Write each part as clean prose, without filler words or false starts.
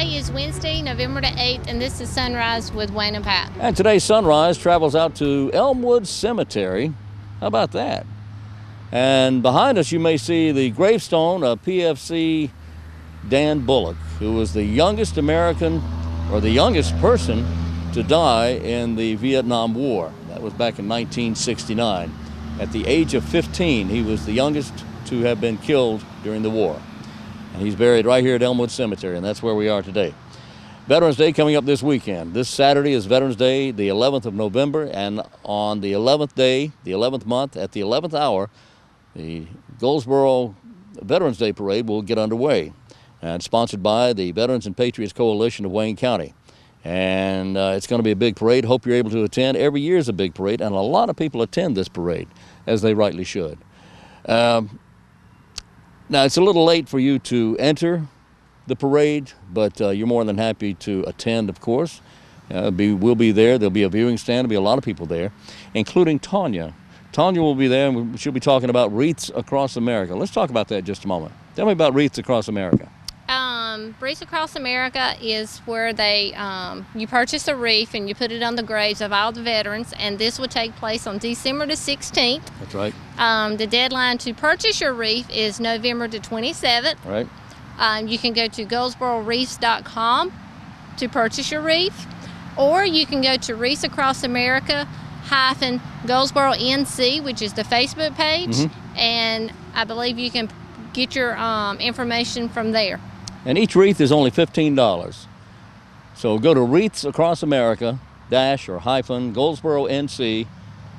Today is Wednesday, November the 8th, and this is Sunrise with Wayne and Pat. And today's Sunrise travels out to Elmwood Cemetery. How about that? And behind us you may see the gravestone of PFC Dan Bullock, who was the youngest American, or the youngest person to die in the Vietnam War. That was back in 1969. At the age of 15, he was the youngest to have been killed during the war. And he's buried right here at Elmwood Cemetery, and that's where we are today. Veterans Day coming up this weekend. This Saturday is Veterans Day, the 11th of November, and on the 11th day, the 11th month, at the 11th hour, the Goldsboro Veterans Day Parade will get underway. And sponsored by the Veterans and Patriots Coalition of Wayne County. And it's going to be a big parade. Hope you're able to attend. Every year is a big parade, and a lot of people attend this parade, as they rightly should. Now, it's a little late for you to enter the parade, but you're more than happy to attend, of course. We'll be there. There'll be a viewing stand. There'll be a lot of people there, including Tanya. Tanya will be there, and she'll be talking about Wreaths Across America. Let's talk about that in just a moment. Tell me about Wreaths Across America. Wreaths Across America is where they you purchase a wreath and you put it on the graves of all the veterans, and this will take place on December the 16th. That's right. The deadline to purchase your wreath is November the 27th. Right. You can go to GoldsboroWreaths.com to purchase your wreath, or you can go to Wreaths Across America Goldsboro NC, which is the Facebook page, and I believe you can get your information from there. And each wreath is only $15. So go to Wreaths Across America -- Goldsboro NC,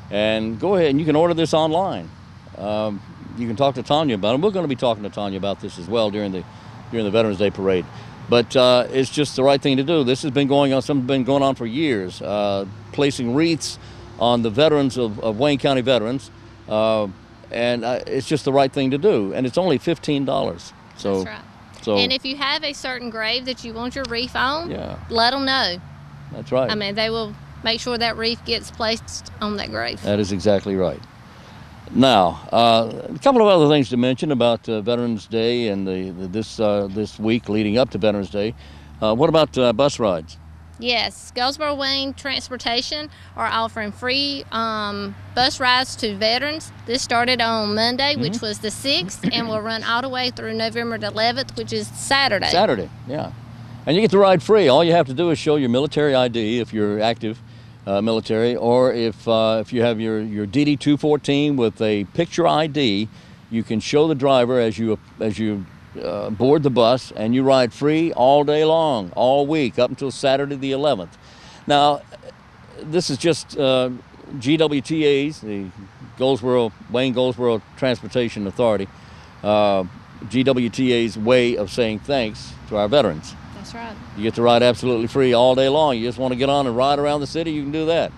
and go ahead and you can order this online. You can talk to Tanya about it. We're going to be talking to Tanya about this as well during the Veterans Day Parade. But it's just the right thing to do. This has been going on. Something's been going on for years, placing wreaths on the veterans of Wayne County veterans, and it's just the right thing to do. And it's only $15. So. That's right. And if you have a certain grave that you want your wreath on, let them know. That's right. I mean, they will make sure that wreath gets placed on that grave. That is exactly right. Now, a couple of other things to mention about Veterans Day and this week leading up to Veterans Day. What about bus rides? Yes, Goldsboro Wayne Transportation are offering free bus rides to veterans. This started on Monday, which was the 6th, and will run all the way through November the 11th, which is Saturday. Saturday, yeah. And you get to ride free. All you have to do is show your military ID if you're active military, or if you have your DD 214 with a picture ID, you can show the driver as you board the bus, and you ride free all day long, all week, up until Saturday the 11th. Now, this is just GWTA's, the Wayne Goldsboro Transportation Authority, GWTA's way of saying thanks to our veterans. That's right. You get to ride absolutely free all day long. You just want to get on and ride around the city, you can do that.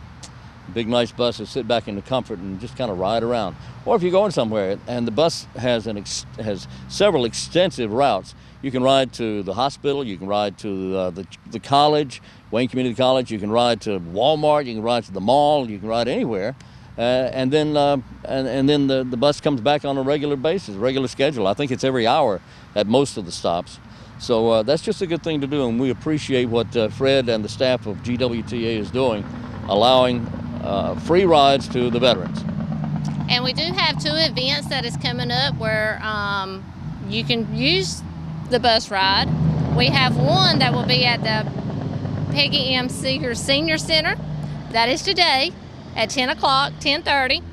Big nice buses, sit back in the comfort and just kind of ride around. Or if you're going somewhere and the bus has several extensive routes, you can ride to the hospital, you can ride to the college, Wayne Community College, you can ride to Walmart, you can ride to the mall, you can ride anywhere, and then the bus comes back on a regular basis, regular schedule. I think it's every hour at most of the stops. So that's just a good thing to do, and we appreciate what Fred and the staff of GWTA is doing, allowing free rides to the veterans. And we do have 2 events that is coming up where you can use the bus ride. We have one that will be at the Peggy M. Seeger Senior Center. That is today at 10 o'clock, 10:30.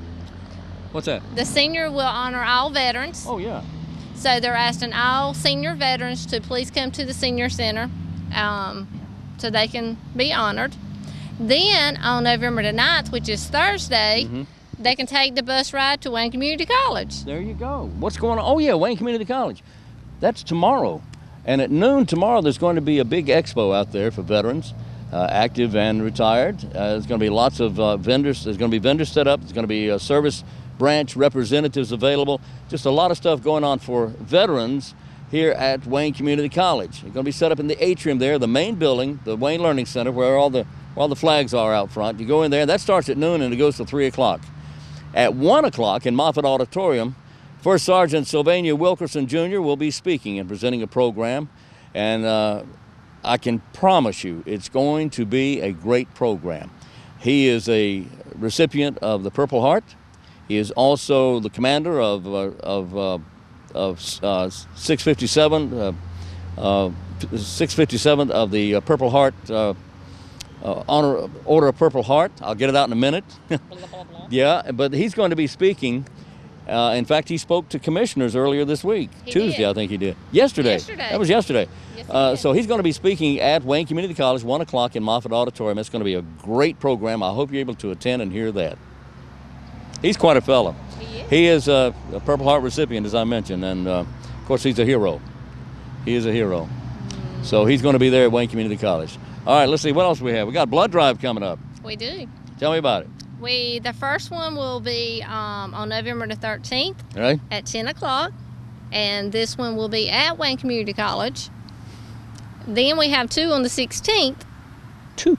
What's that? The senior will honor all veterans. Oh, yeah. So they're asking all senior veterans to please come to the Senior Center so they can be honored. Then on November the 9th, which is Thursday, they can take the bus ride to Wayne Community College. There you go. What's going on? Oh, yeah, Wayne Community College. That's tomorrow. And at noon tomorrow, there's going to be a big expo out there for veterans, active and retired. There's going to be lots of vendors. There's going to be vendors set up. There's going to be service branch representatives available. Just a lot of stuff going on for veterans here at Wayne Community College. It's going to be set up in the atrium there, the main building, the Wayne Learning Center, where all the flags are out front. You go in there. That starts at noon and it goes till 3 o'clock. At 1 o'clock in Moffett Auditorium, First Sergeant Sylvania Wilkerson Jr. will be speaking and presenting a program. And I can promise you it's going to be a great program. He is a recipient of the Purple Heart. He is also the commander of 657 of the Purple Heart Order of Purple Heart. I'll get it out in a minute. Yeah, but he's going to be speaking. In fact, he spoke to commissioners earlier this week. Tuesday, I think he did. Yesterday. That was yesterday. Yes, so he's going to be speaking at Wayne Community College, 1 o'clock in Moffett Auditorium. It's going to be a great program. I hope you're able to attend and hear that. He's quite a fellow. He is a Purple Heart recipient, as I mentioned, and of course, he's a hero. He is a hero. So he's going to be there at Wayne Community College. All right, let's see what else we have. We got blood drive coming up. We do. Tell me about it. The first one will be on November the 13th right. at 10 o'clock, and this one will be at Wayne Community College. Then we have two on the 16th. Two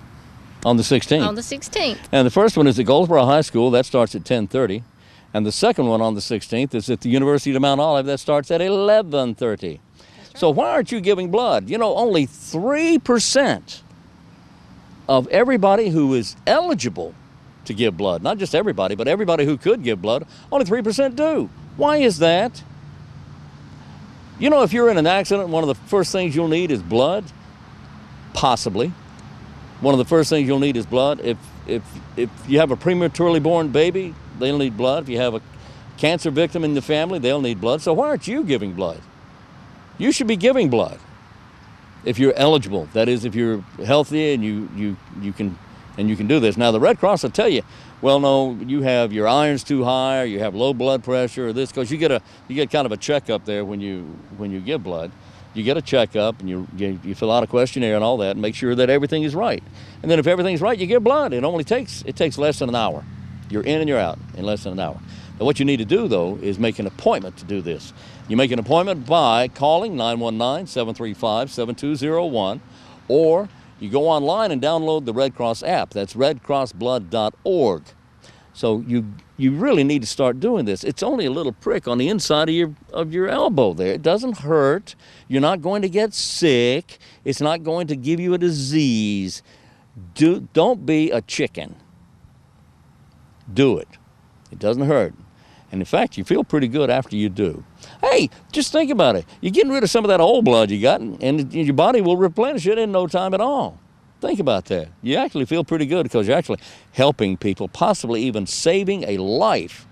on the 16th. On the 16th. And the first one is at Goldsboro High School. That starts at 10:30. And the second one on the 16th is at the University of Mount Olive. That starts at 11:30. Right. So why aren't you giving blood? You know, only 3% of everybody who is eligible to give blood, not just everybody, but everybody who could give blood, only 3% do. Why is that? You know, if you're in an accident, one of the first things you'll need is blood. Possibly. One of the first things you'll need is blood. If you have a prematurely born baby, they'll need blood. If you have a cancer victim in the family, they'll need blood. So why aren't you giving blood? You should be giving blood if you're eligible. That is, if you're healthy and you can do this. Now, the Red Cross will tell you, well, no, you have your iron's too high, or you have low blood pressure, or this, because you get kind of a checkup there when you give blood. You get a checkup and you fill out a questionnaire and all that, and make sure that everything is right. And then if everything's right, you give blood. It takes less than an hour. You're in and you're out in less than an hour. Now, what you need to do though is make an appointment to do this. You make an appointment by calling 919-735-7201, or you go online and download the Red Cross app. That's redcrossblood.org. So you really need to start doing this. It's only a little prick on the inside of your elbow there. It doesn't hurt. You're not going to get sick. It's not going to give you a disease. Don't be a chicken. Do it. It doesn't hurt. And in fact, you feel pretty good after you do. Hey, just think about it. You're getting rid of some of that old blood you got, and your body will replenish it in no time at all. Think about that. You actually feel pretty good because you're actually helping people, possibly even saving a life.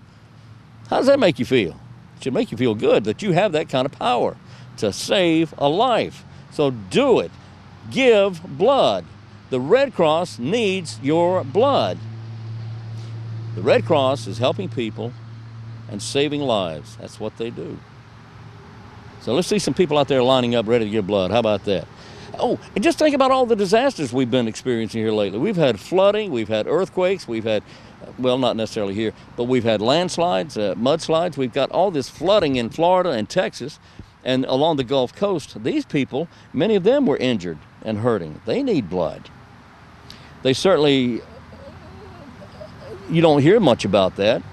How does that make you feel? It should make you feel good that you have that kind of power to save a life. So do it. Give blood. The Red Cross needs your blood. The Red Cross is helping people and saving lives. That's what they do. So let's see some people out there lining up ready to give blood. How about that? Oh, and just think about all the disasters we've been experiencing here lately. We've had flooding, we've had earthquakes, we've had, well, not necessarily here, but we've had landslides, mudslides. We've got all this flooding in Florida and Texas and along the Gulf Coast. These people, many of them were injured and hurting. They need blood. They certainly, you don't hear much about that.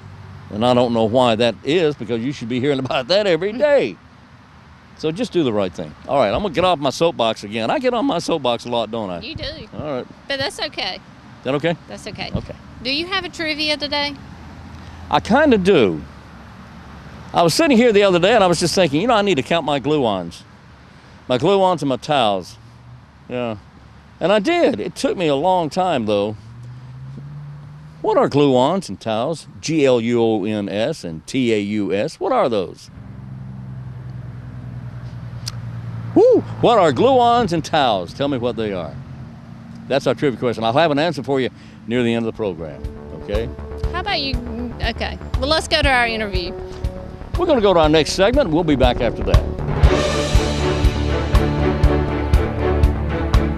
And I don't know why that is, because you should be hearing about that every day. So just do the right thing. All right, I'm going to get off my soapbox again. I get on my soapbox a lot, don't I? You do. All right. But that's okay. Is that okay? That's okay. Okay. Do you have a trivia today? I kind of do. I was sitting here the other day, and I was just thinking, you know, I need to count my glue-ons. My glue-ons and my towels. Yeah. And I did. It took me a long time, though. What are glue-ons and towels? G-L-U-O-N-S and T-A-U-S. What are those? Woo! What are glue-ons and towels? Tell me what they are. That's our trivia question. I'll have an answer for you near the end of the program, okay? How about you? Okay. Well, let's go to our interview. We're going to go to our next segment. We'll be back after that.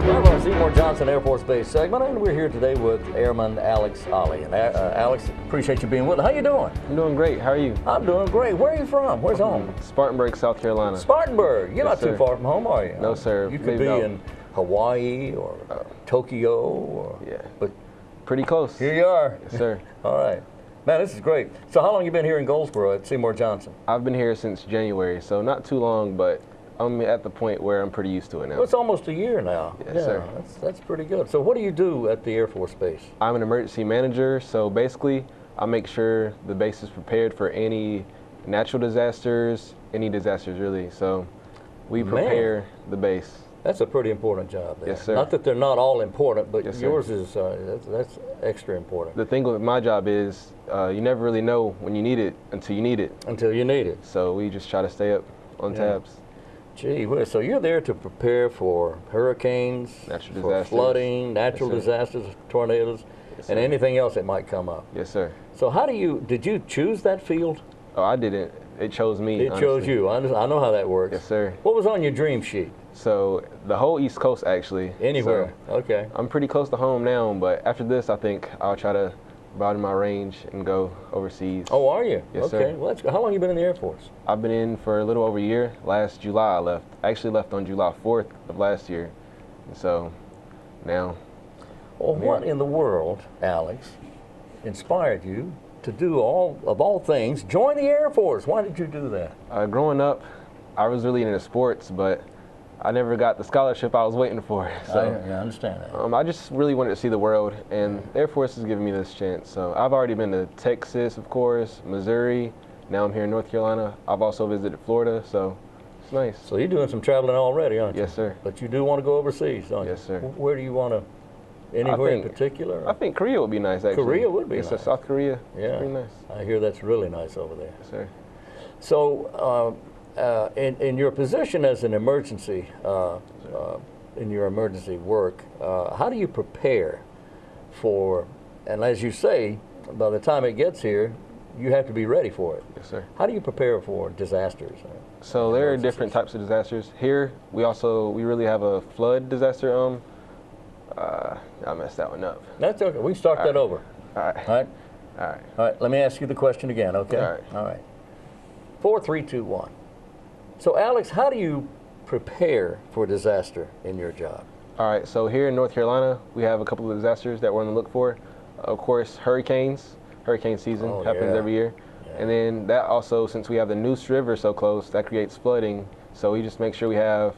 We're on Seymour Johnson Air Force Base segment, and we're here today with Airman Alex Olley. And Alex, appreciate you being with us. How you doing? I'm doing great. How are you? I'm doing great. Where are you from? Where's home? Spartanburg, South Carolina. Spartanburg. You're not Yes, too sir. far from home, are you? No, sir. You could Maybe be out. in Hawaii or Tokyo. Or, Yeah. But Pretty close. here you are. Yes, sir. All right. Man, this is great. So how long you been here in Goldsboro at Seymour Johnson? I've been here since January, so not too long, but I'm at the point where I'm pretty used to it now. Well, it's almost a year now. Yes, yeah, sir. That's pretty good. So what do you do at the Air Force Base? I'm an emergency manager, so basically I make sure the base is prepared for any natural disasters, any disasters really. So we prepare the base. That's a pretty important job there. Yes, sir. Not that they're not all important, but Yes, yours sir. is that's extra important. The thing with my job is you never really know when you need it until you need it. Until you need it. So we just try to stay up on tabs. Gee, well, so you're there to prepare for hurricanes, Natural for disasters. flooding, natural Yes, sir. disasters, tornadoes, Yes, and sir. anything else that might come up. Yes, sir. So did you choose that field? Oh, I didn't. It chose me. It chose honestly. you. I know how that works. Yes, sir. What was on your dream sheet? So the whole East Coast, actually. Anywhere. So Okay. I'm pretty close to home now, but after this, I think I'll try to broaden my range and go overseas. Oh, are you? Yes, okay. sir. Well, how long have you been in the Air Force? I've been in for a little over a year. Last July I left. I actually left on July 4th of last year. And so now. Well, what in the world, Alex, inspired you to do all things, join the Air Force? Why did you do that? Growing up, I was really into sports, but I never got the scholarship I was waiting for. So I understand that. I just really wanted to see the world, and the Air Force has given me this chance. So I've already been to Texas, of course, Missouri. Now I'm here in North Carolina. I've also visited Florida, so it's nice. So you're doing some traveling already, aren't you? Yes, sir. But you do want to go overseas, don't you? Yes, sir. Where do you want to? Anywhere in particular? I think Korea would be nice, actually. Korea would be yes, nice. Sir, South Korea. Yeah. Pretty nice. I hear that's really nice over there. Yes, sir. So, in your position as an emergency, in your emergency work, how do you prepare for? And as you say, by the time it gets here, you have to be ready for it. Yes, sir. How do you prepare for disasters? So there are different types of disasters. Here, we really have a flood disaster. I messed that one up. That's okay. We can start that over. All right. All right. All right. All right. Let me ask you the question again. Okay. All right. All right. 4, 3, 2, 1. So, Alex, how do you prepare for disaster in your job? All right. So here in North Carolina, we have a couple of disasters that we're on the look for. Of course, hurricanes. Hurricane season happens every year. Yeah. And then that also, since we have the Neuse River so close, that creates flooding. So we just make sure we have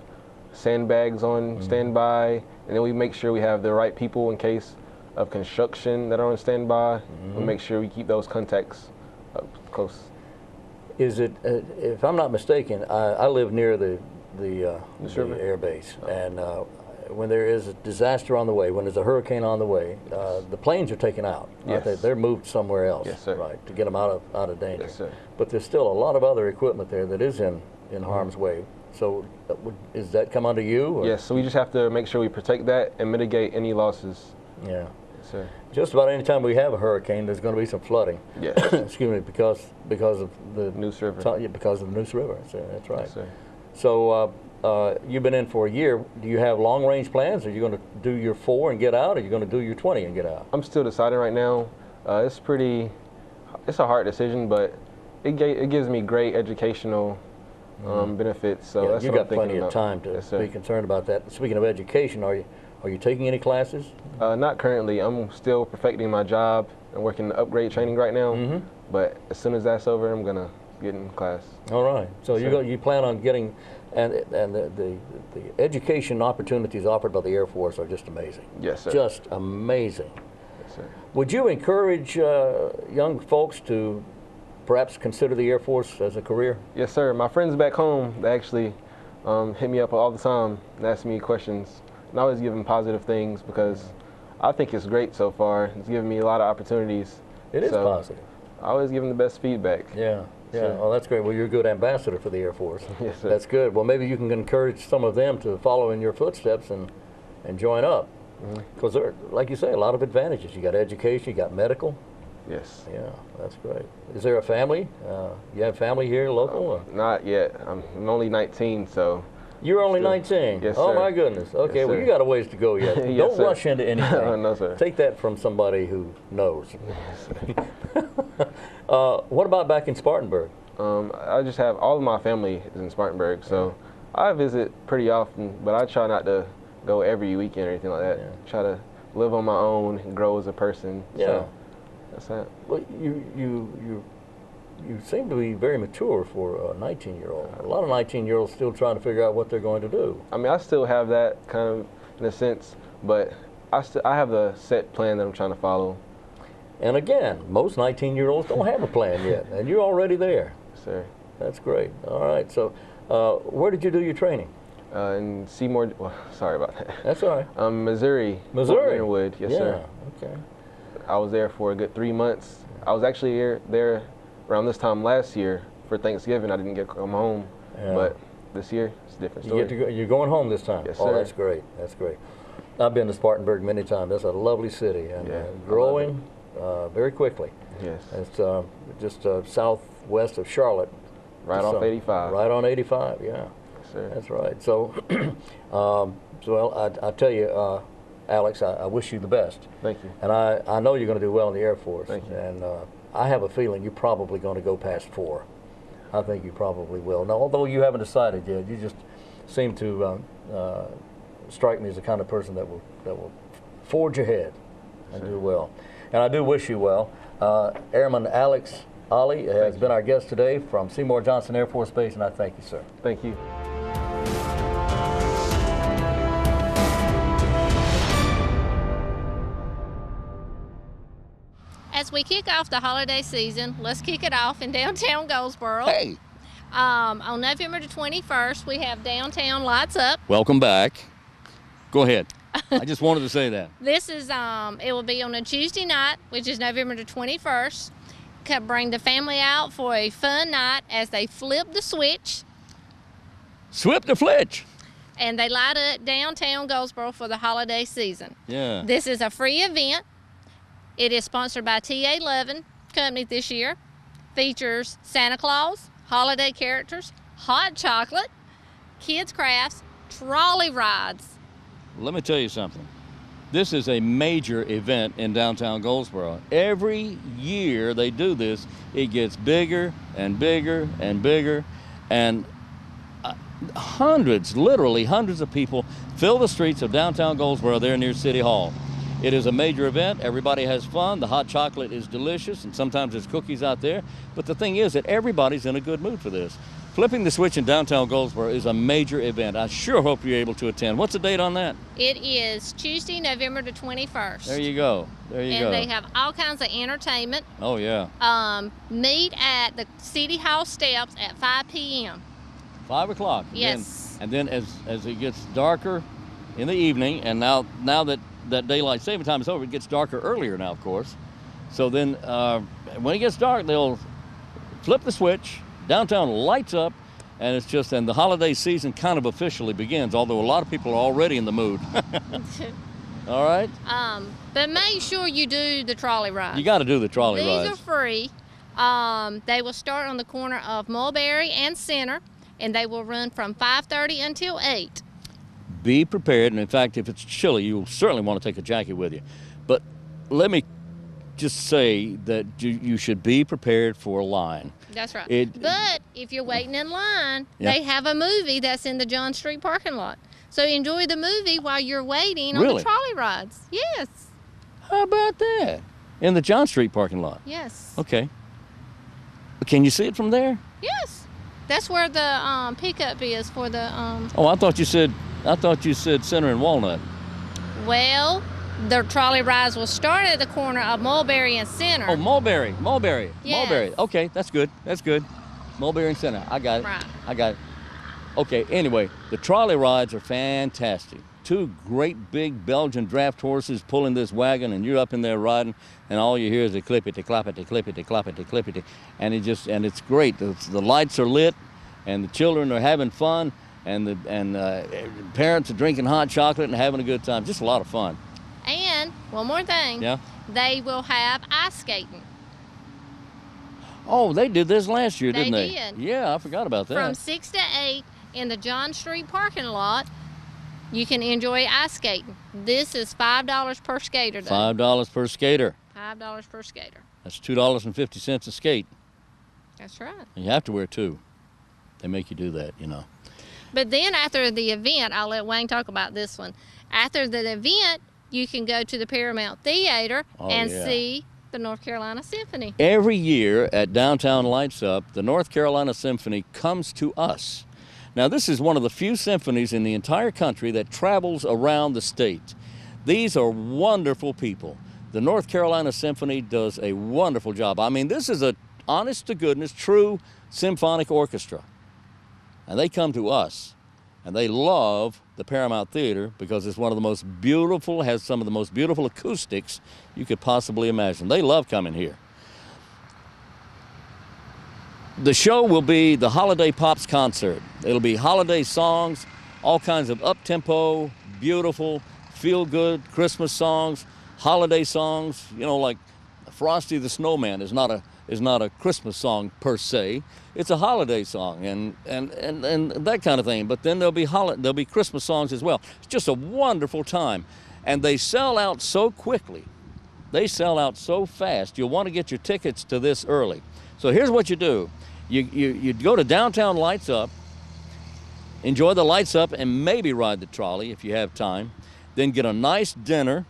sandbags on standby, and then we make sure we have the right people in case of construction that are on standby. We make sure we keep those contacts up close. Is it, if I'm not mistaken, I live near the air base, and when there is a disaster on the way, when there's a hurricane on the way, the planes are taken out. Aren't they? They're moved somewhere else, yes, sir. Right, to get them out of danger. Yes, sir. But there's still a lot of other equipment there that is in harm's way. So, is that come under you? Or? Yes. So we just have to make sure we protect that and mitigate any losses. Yeah. Yes, sir. Just about any time we have a hurricane, there's going to be some flooding. Yes. Excuse me, because of the Neuse River. Because of the Neuse River. So that's right. Yes, sir. So you've been in for a year. Do you have long range plans? Are you going to do your 4 and get out? Or are you going to do your 20 and get out? I'm still deciding right now. It's a hard decision, but it gives me great educational benefits. So yeah, that's you what got I'm thinking plenty of about. time to Yes, sir. be concerned about that. Speaking of education, are you taking any classes? Not currently. I'm still perfecting my job and working the upgrade training right now. But as soon as that's over, I'm gonna get in class. All right. So Yes, you plan on getting, and the education opportunities offered by the Air Force are just amazing. Yes, sir. Just amazing. Yes, sir. Would you encourage young folks to perhaps consider the Air Force as a career? Yes, sir. My friends back home, they actually hit me up all the time and ask me questions. And I always give them positive things because I think it's great so far. It's given me a lot of opportunities. It is positive. I always give them the best feedback. Yeah. Yeah. Sure. Well, that's great. Well, you're a good ambassador for the Air Force. Yes, sir. That's good. Well, maybe you can encourage some of them to follow in your footsteps and join up. Because there are, like you say, a lot of advantages. You got education, you got medical. Yes. Yeah, that's great. Is there a family? You have family here local? Or? Not yet. I'm only 19, so. You're only 19? Yes, Oh, sir. my goodness. Okay, Yes, well, sir. you got a ways to go yet. Yes, Don't sir. rush into anything. No, sir. Take that from somebody who knows. Yes, sir. What about back in Spartanburg? I just have all of my family is in Spartanburg, so I visit pretty often, but I try not to go every weekend or anything like that. Yeah. Try to live on my own and grow as a person. Yeah. So that's that. Well, you you seem to be very mature for a 19-year-old. A lot of 19-year-olds still trying to figure out what they're going to do. I mean, I still have that kind of in a sense, but I have a set plan that I'm trying to follow. And again, most 19-year-olds don't have a plan yet, and you're already there. Yes, sir. That's great. All right. So, where did you do your training? In Seymour. Well, sorry about that. That's all right. Missouri. Missouri. Wood. Yes, sir. Okay. I was there for a good 3 months. I was actually there around this time last year for Thanksgiving. I didn't get to come home, but this year it's a different story. You get to go, you're going home this time. Yes, oh, sir. that's great. That's great. I've been to Spartanburg many times. That's a lovely city and growing very quickly. Yes. It's just southwest of Charlotte. Right off 85. Right on 85. Yeah. Yes, sir. That's right. So, I tell you, Alex, I wish you the best. Thank you. And I know you're going to do well in the Air Force. Thank you. And I have a feeling you're probably going to go past 4. I think you probably will. Now, although you haven't decided yet, you just seem to strike me as the kind of person that will forge ahead and do well. And I do wish you well. Airman Alex Olley has been our guest today from Seymour Johnson Air Force Base, and I thank you, sir. Thank you. As we kick off the holiday season, let's kick it off in downtown Goldsboro. Hey. On November the 21st, we have Downtown Lights Up. Welcome back. Go ahead. I just wanted to say that. This is, it will be on a Tuesday night, which is November the 21st. Bring the family out for a fun night as they flip the switch. Swip the flitch. And they light up downtown Goldsboro for the holiday season. Yeah. This is a free event. It is sponsored by TA11 Company this year. Features Santa Claus, holiday characters, hot chocolate, kids crafts, trolley rides. Let me tell you something. This is a major event in downtown Goldsboro. Every year they do this, it gets bigger and bigger and bigger, and hundreds, literally hundreds of people fill the streets of downtown Goldsboro there near City Hall. It is a major event. Everybody has fun. The hot chocolate is delicious, and sometimes there's cookies out there. But the thing is that everybody's in a good mood for this. Flipping the switch in downtown Goldsboro is a major event. I sure hope you're able to attend. What's the date on that? It is Tuesday, November the 21st. There you go. There you go. And they have all kinds of entertainment. Oh, yeah. Meet at the City Hall steps at 5 p.m. 5 o'clock. Yes. And then as it gets darker in the evening, and now that daylight saving time is over, it gets darker earlier now, of course. So then when it gets dark, they'll flip the switch. Downtown lights up, and the holiday season kind of officially begins, although a lot of people are already in the mood. All right? But make sure you do the trolley rides. You got to do the trolley rides. These are free. They will start on the corner of Mulberry and Center, and they will run from 5:30 until 8. Be prepared, and in fact, if it's chilly, you'll certainly want to take a jacket with you. But let me just say that you should be prepared for a line. That's right. But if you're waiting in line, they have a movie that's in the John Street parking lot. So enjoy the movie while you're waiting on the trolley rides. Yes. How about that? In the John Street parking lot? Yes. Okay. Can you see it from there? Yes. That's where the pickup is for the... Oh, I thought you said Center and Walnut. Well, the trolley rides will start at the corner of Mulberry and Center. Oh, Mulberry. Yes. Mulberry. Okay, that's good. Mulberry and Center. I got it. Right. I got it. Okay, anyway, the trolley rides are fantastic. 2 great big Belgian draft horses pulling this wagon, and you're up in there riding, and all you hear is a clippity, clappity, clippity, clappity, clippity, and it's great. The lights are lit, and the children are having fun, and parents are drinking hot chocolate and having a good time. Just a lot of fun. And one more thing. Yeah. They will have ice skating. Oh, they did this last year, didn't they? They did. Yeah, I forgot about that. From 6 to 8 in the John Street parking lot, you can enjoy ice skating. This is $5 per skater, though. $5 per skater. $5 per skater. That's $2.50 a skate. That's right. And you have to wear 2. They make you do that, you know. But then after the event, I'll let Wayne talk about this one. After the event, you can go to the Paramount Theater and see The North Carolina Symphony. Every year at Downtown Lights Up, the North Carolina Symphony comes to us. Now, this is one of the few symphonies in the entire country that travels around the state. These are wonderful people. The North Carolina Symphony does a wonderful job. I mean, this is a honest-to-goodness, true symphonic orchestra. And they come to us, and they love the Paramount Theater because it's one of the most beautiful, has some of the most beautiful acoustics you could possibly imagine. They love coming here. The show will be the Holiday Pops concert. It'll be holiday songs, all kinds of up-tempo, beautiful, feel-good Christmas songs, holiday songs, you know, like Frosty the Snowman is not a Christmas song per se. It's a holiday song and that kind of thing. But then there'll be Christmas songs as well. It's just a wonderful time. And they sell out so quickly. They sell out so fast. You'll want to get your tickets to this early. So here's what you do. You go to Downtown Lights Up, enjoy the Lights Up, and maybe ride the trolley if you have time. Then get a nice dinner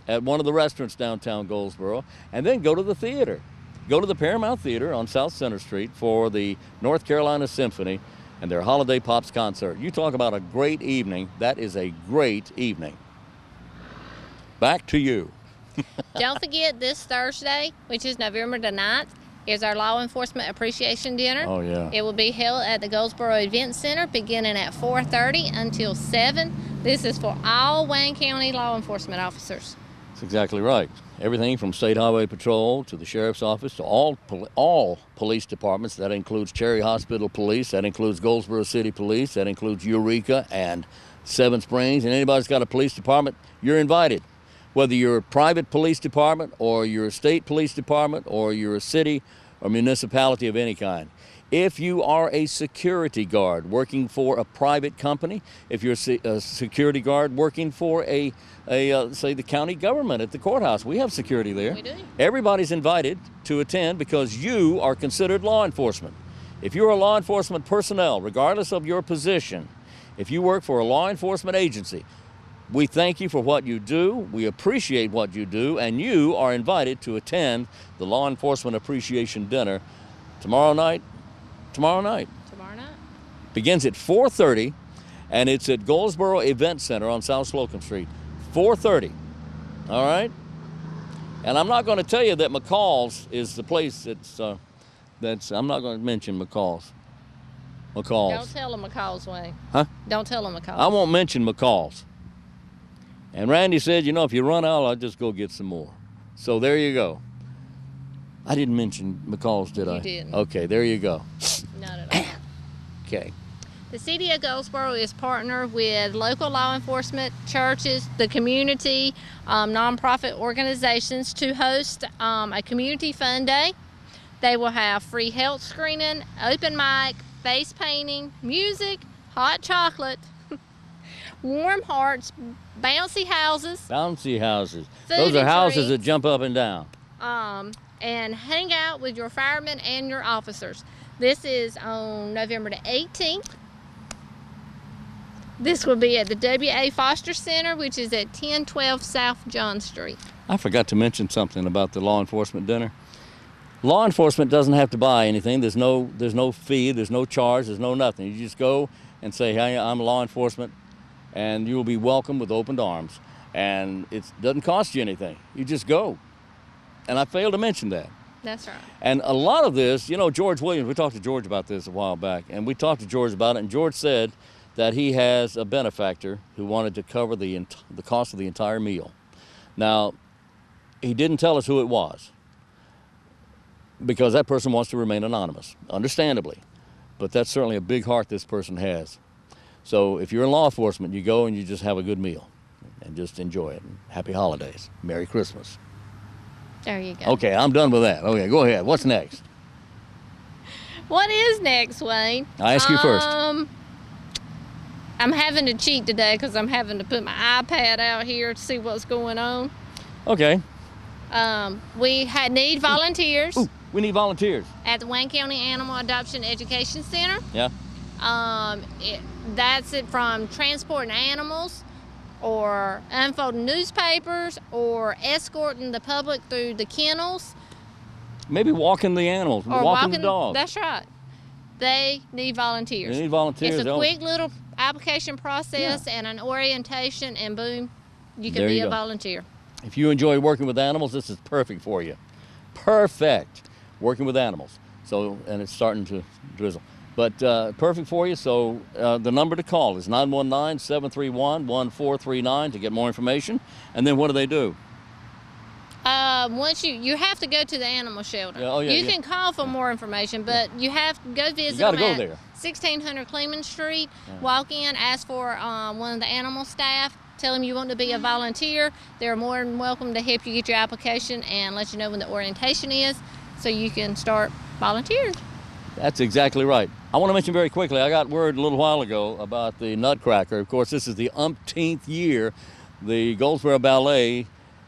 at one of the restaurants downtown Goldsboro, and then go to the theater. Go to the Paramount Theater on South Center Street for the North Carolina Symphony and their Holiday Pops concert. You talk about a great evening. That is a great evening. Back to you. Don't forget, this Thursday, which is November the 9th, is our Law Enforcement Appreciation Dinner. Oh, yeah. It will be held at the Goldsboro Event Center beginning at 4:30 until 7. This is for all Wayne County law enforcement officers. That's exactly right. Everything from State Highway Patrol to the Sheriff's Office to all police departments. That includes Cherry Hospital Police. That includes Goldsboro City Police. That includes Eureka and Seven Springs. And anybody's got a police department, you're invited. Whether you're a private police department or you're a state police department or you're a city or municipality of any kind. If you are a security guard working for a private company, if you're a security guard working for say the county government at the courthouse, we have security there. We do. Everybody's invited to attend because you are considered law enforcement. If you're a law enforcement personnel, regardless of your position, if you work for a law enforcement agency, we thank you for what you do, we appreciate what you do, and you are invited to attend the Law Enforcement Appreciation Dinner tomorrow night. Tomorrow night. Begins at 4:30, and it's at Goldsboro Event Center on South Slocum Street. 4:30, all right? And I'm not going to tell you that McCall's is the place I'm not going to mention McCall's. Don't tell them McCall's, Wayne. Huh? Don't tell them McCall's. I won't mention McCall's. And Randy said, you know, if you run out, I'll just go get some more. So there you go. I didn't mention McCall's, did I? You didn't. Okay, there you go. Not at all. Okay. The City of Goldsboro is partnered with local law enforcement, churches, the community, nonprofit organizations to host a community fun day. They will have free health screening, open mic, face painting, music, hot chocolate, warm hearts, bouncy houses. Bouncy houses. Food Those are and houses that treats. jump up and down. And hang out with your firemen and your officers. This is on November the 18th. This will be at the W.A. Foster Center, which is at 1012 South John Street. I forgot to mention something about the law enforcement dinner. Law enforcement doesn't have to buy anything. There's no fee, there's no charge, there's no nothing. You just go and say, hey, I'm law enforcement, and you will be welcomed with open arms. And it doesn't cost you anything. You just go. And I failed to mention that. That's right. And a lot of this, you know, George Williams, we talked to George about this a while back, and we talked to George about it, and George said that he has a benefactor who wanted to cover the cost of the entire meal. Now, he didn't tell us who it was because that person wants to remain anonymous, understandably. But that's certainly a big heart this person has. So if you're in law enforcement, you go and you just have a good meal and just enjoy it. Happy holidays. Merry Christmas. There you go. Okay, I'm done with that. Okay, go ahead. What's next? What is next, Wayne? I ask you first. I'm having to cheat today because I'm having to put my iPad out here to see what's going on. Okay. We need volunteers. Ooh, we need volunteers. At the Wayne County Animal Adoption Education Center. Yeah. That's it from transporting animals or unfolding newspapers, or escorting the public through the kennels. Maybe walking the animals, Or walking the dogs. That's right. They need volunteers. They need volunteers. It's a quick little application process and an orientation, and boom, you can be a volunteer. If you enjoy working with animals, this is perfect for you. Perfect, working with animals. So, and it's starting to drizzle. But perfect for you. So the number to call is 919-731-1439 to get more information. And then what do they do? Once you have to go to the animal shelter. You can call for more information, but you have to go visit them at 1600 Cleveland Street. Walk in, ask for one of the animal staff. Tell them you want to be a volunteer. They're more than welcome to help you get your application and let you know when the orientation is, so you can start volunteering. That's exactly right. I want to mention very quickly, I got word a little while ago about the Nutcracker. Of course, this is the umpteenth year the Goldsboro Ballet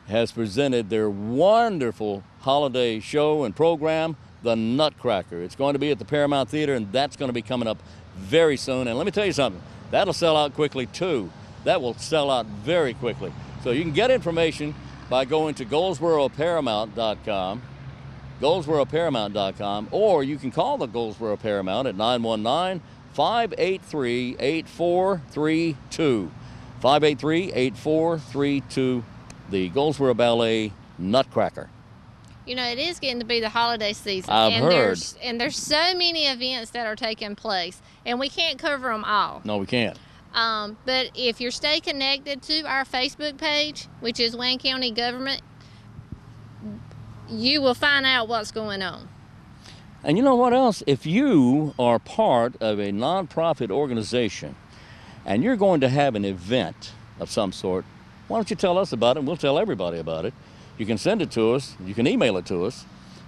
has presented their wonderful holiday show and program, the Nutcracker. It's going to be at the Paramount Theater, and that's going to be coming up very soon. And let me tell you something, that'll sell out quickly too. That will sell out very quickly. So you can get information by going to GoldsboroParamount.com, GoldsboroParamount.com, or you can call the Goldsboro Paramount at 919-583-8432. 583-8432, the Goldsboro Ballet Nutcracker. You know, it is getting to be the holiday season. I've heard. There's so many events that are taking place, and we can't cover them all. No, we can't. But if you stay connected to our Facebook page, which is Wayne County Government, you will find out what's going on. And you know what else? If you are part of a nonprofit organization and you're going to have an event of some sort, why don't you tell us about it and we'll tell everybody about it. You can send it to us. You can email it to us.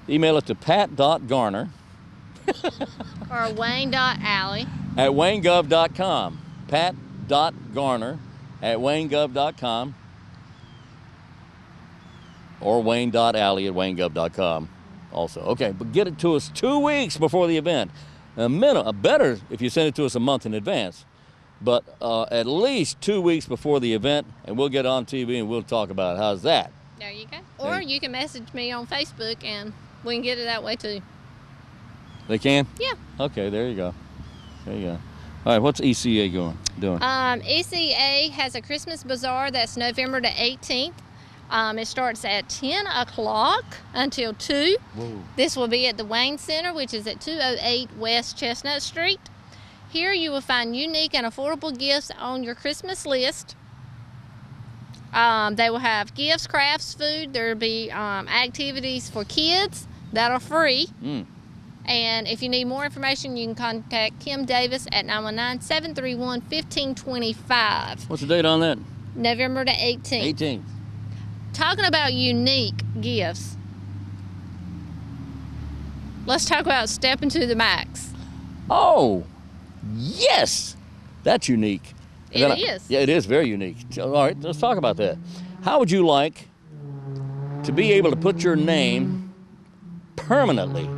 Email it to pat.garner or wayne.alley at waynegov.com. pat.garner at waynegov.com or wayne.alley at waynegov.com also. Okay, but get it to us 2 weeks before the event. Better if you send it to us a month in advance, but at least 2 weeks before the event, and we'll get on TV and we'll talk about it. How's that? There you go. Or you can message me on Facebook and we can get it that way too. They can? Yeah. Okay, there you go. There you go. All right, what's ECA doing? ECA has a Christmas Bazaar that's November the 18th. It starts at 10 o'clock until 2. Whoa. This will be at the Wayne Center, which is at 208 West Chestnut Street. Here you will find unique and affordable gifts on your Christmas list. They will have gifts, crafts, food. There will be activities for kids that are free. And if you need more information, you can contact Kim Davis at 919-731-1525. What's the date on that? November the 18th. 18th. Talking about unique gifts, let's talk about stepping to the max. Oh, yes, that's unique. It is. Yeah, it is very unique. All right, let's talk about that. How would you like to be able to put your name permanently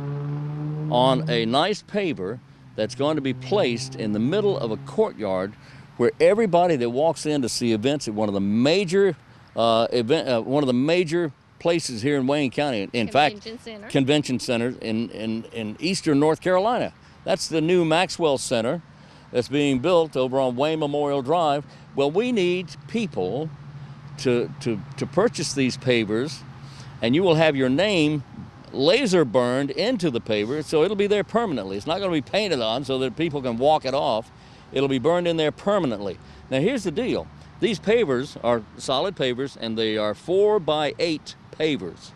on a nice paver that's going to be placed in the middle of a courtyard where everybody that walks in to see events at one of the major places here in Wayne County, convention centers in eastern North Carolina. That's the new Maxwell Center that's being built over on Wayne Memorial Drive. Well, we need people to purchase these pavers, and you will have your name laser burned into the paver, so it'll be there permanently. It's not going to be painted on so that people can walk it off. It'll be burned in there permanently. Now, here's the deal. These pavers are solid pavers, and they are 4x8 pavers,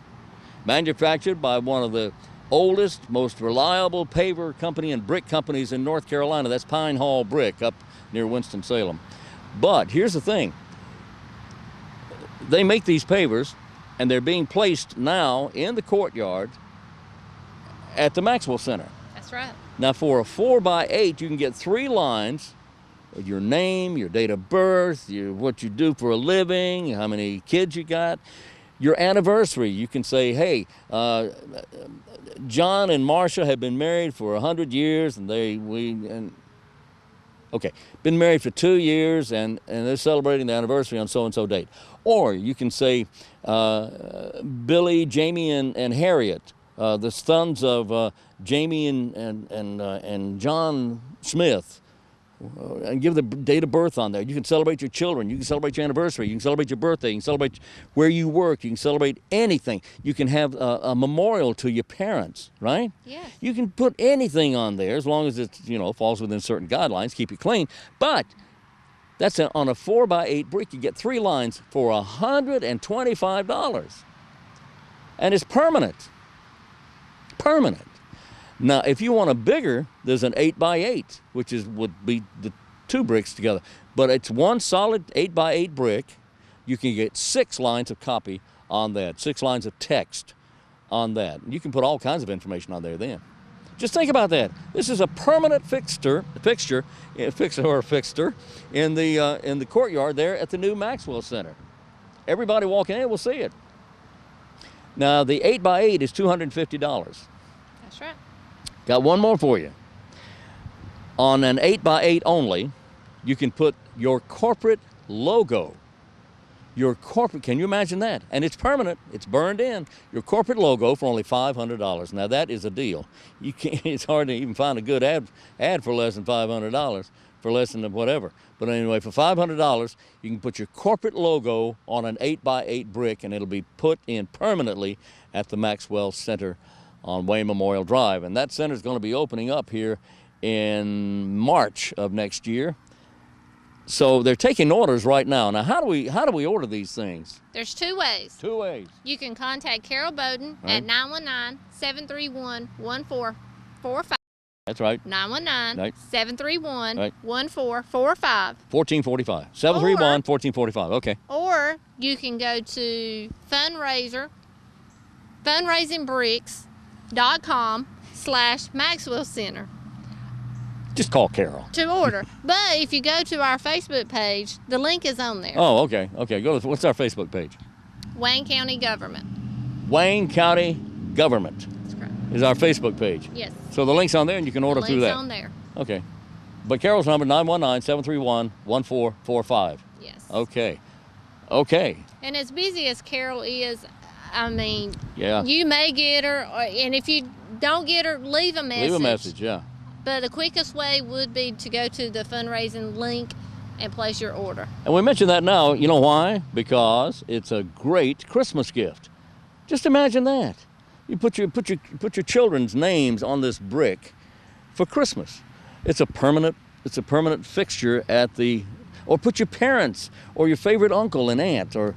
manufactured by one of the oldest, most reliable paver company and brick companies in North Carolina. That's Pine Hall Brick up near Winston-Salem. But here's the thing. They make these pavers, and they're being placed now in the courtyard at the Maxwell Center. That's right. Now, for a 4x8, you can get 3 lines: your name, your date of birth, what you do for a living, how many kids you got, your anniversary. You can say, hey, John and Marcia have been married for 100 years, and Okay, been married for 2 years and they're celebrating the anniversary on so-and-so date. Or you can say Billy, Jamie, and Harriet, the sons of Jamie and John Smith, and give the date of birth on there. You can celebrate your children. You can celebrate your anniversary. You can celebrate your birthday. You can celebrate where you work. You can celebrate anything. You can have a memorial to your parents, right? Yes. You can put anything on there as long as it, falls within certain guidelines. Keep it clean. But that's on a 4x8 brick. You get 3 lines for $125, and it's permanent. Permanent. Now, if you want a bigger, there's an 8x8, which would be the 2 bricks together. But it's one solid 8x8 brick. You can get 6 lines of copy on that, 6 lines of text on that. You can put all kinds of information on there then. Just think about that. This is a permanent fixture in the courtyard there at the new Maxwell Center. Everybody walking in will see it. Now, the 8x8 is $250. That's right. Got one more for you. On an 8x8 only, you can put your corporate logo. Your corporate, can you imagine that? And it's permanent, it's burned in. Your corporate logo for only $500. Now that is a deal. You can't, it's hard to even find a good ad for less than $500, for less than whatever. But anyway, for $500, you can put your corporate logo on an 8x8 brick and it'll be put in permanently at the Maxwell Center on Wayne Memorial Drive. And that center is going to be opening up here in March of next year. So they're taking orders right now. Now, how do we order these things? There's 2 ways. 2 ways. You can contact Carol Bowden at 919-731-1445. That's right. 919-731-1445. 1445. 731-1445. Okay. Or you can go to fundraisingbricks.com/Maxwell Center. Just call Carol. To order. But if you go to our Facebook page, the link is on there. Oh, okay. Okay. What's our Facebook page? Wayne County Government. Wayne County Government. That's correct. Is our Facebook page. Yes. So the link's on there and you can order through that. The link's on there. Okay. But Carol's number, 919-731-1445. Yes. Okay. Okay. And as busy as Carol is, I mean, yeah, you may get her, and if you don't get her, leave a message. Leave a message, yeah. But the quickest way would be to go to the fundraising link and place your order. And we mention that now, you know why? Because it's a great Christmas gift. Just imagine that. You put your children's names on this brick for Christmas. It's a permanent fixture at the, or put your parents or your favorite uncle and aunt, or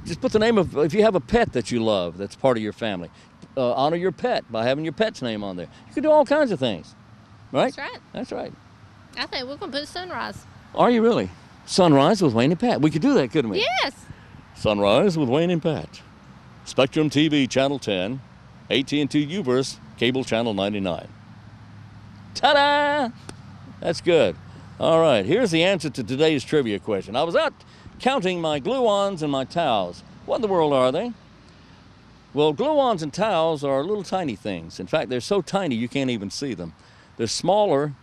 just put the name of, if you have a pet that you love that's part of your family, honor your pet by having your pet's name on there. You can do all kinds of things. Right? That's right. That's right. I think we're going to put Sunrise. Are you really? Sunrise with Wayne and Pat. We could do that, couldn't we? Yes. Sunrise with Wayne and Pat. Spectrum TV Channel 10, AT&T Uverse, Cable Channel 99. Ta-da! That's good. All right, here's the answer to today's trivia question. I was out counting my glue-ons and my towels. What in the world are they? Well, glue-ons and towels are little tiny things. In fact, they're so tiny you can't even see them. They're smaller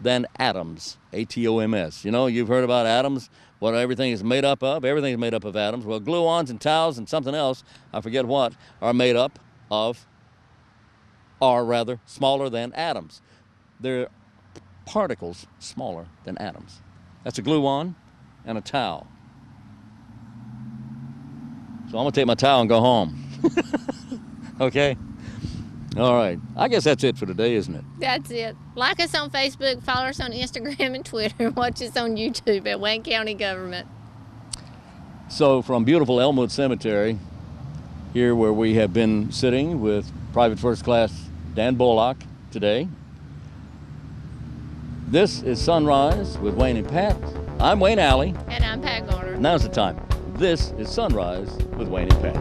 than atoms, A-T-O-M-S. You know, you've heard about atoms, what everything is made up of. Everything is made up of atoms. Well, glue-ons and towels and something else, I forget what, are made up of, are rather, smaller than atoms. They're particles smaller than atoms. That's a glue-on and a towel. So I'm going to take my towel and go home. Okay? All right. I guess that's it for today, isn't it? That's it. Like us on Facebook, follow us on Instagram and Twitter, and watch us on YouTube at Wayne County Government. So from beautiful Elmwood Cemetery, here where we have been sitting with Private First Class Dan Bullock today, this is Sunrise with Wayne and Pat. I'm Wayne Alley. And I'm Pat Garner. Now's the time. This is Sunrise with Wayne and Pat.